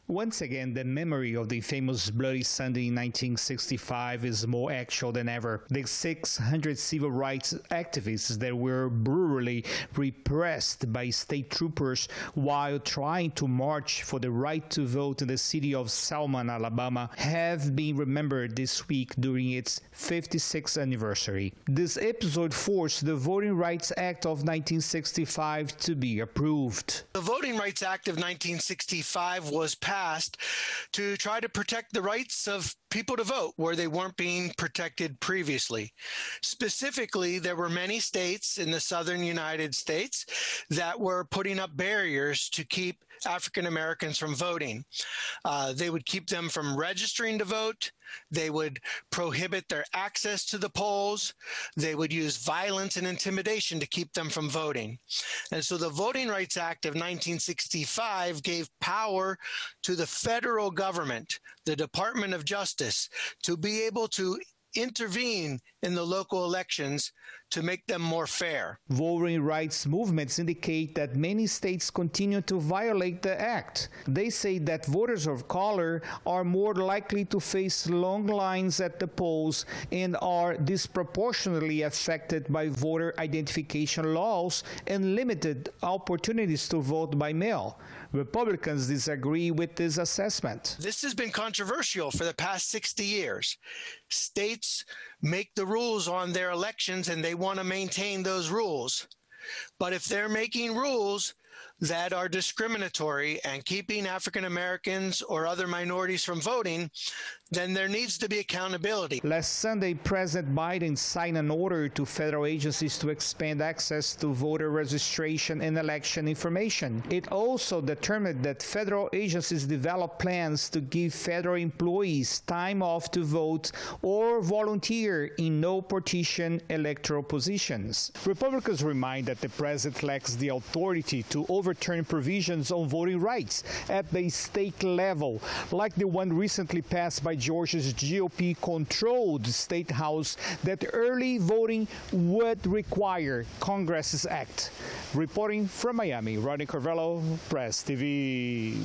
Once again, the memory of the famous Bloody Sunday in 1965 is more actual than ever. The 600 civil rights activists that were brutally repressed by state troopers while trying to march for the right to vote in the city of Selma, Alabama, have been remembered this week during its 56th anniversary. This episode forced the Voting Rights Act of 1965 to be approved. The Voting Rights Act of 1965 was passed to try to protect the rights of people to vote where they weren't being protected previously. Specifically, there were many states in the southern United States that were putting up barriers to keep African Americans from voting. They would keep them from registering to vote. They would prohibit their access to the polls. They would use violence and intimidation to keep them from voting. And so the Voting Rights Act of 1965 gave power to the federal government, the Department of Justice, to be able to intervene in the local elections to make them more fair. Voting rights movements indicate that many states continue to violate the act. They say that voters of color are more likely to face long lines at the polls and are disproportionately affected by voter identification laws and limited opportunities to vote by mail. Republicans disagree with this assessment. This has been controversial for the past 60 years. States make the rules on their elections and they want to maintain those rules. But if they're making rules that are discriminatory and keeping African Americans or other minorities from voting, then there needs to be accountability. Last Sunday, President Biden signed an order to federal agencies to expand access to voter registration and election information. It also determined that federal agencies develop plans to give federal employees time off to vote or volunteer in no-partition electoral positions. Republicans remind that the president lacks the authority to overturn provisions on voting rights at the state level, like the one recently passed by Georgia's GOP-controlled state house that early voting would require Congress's act. Reporting from Miami, Rodney Carvello, Press TV.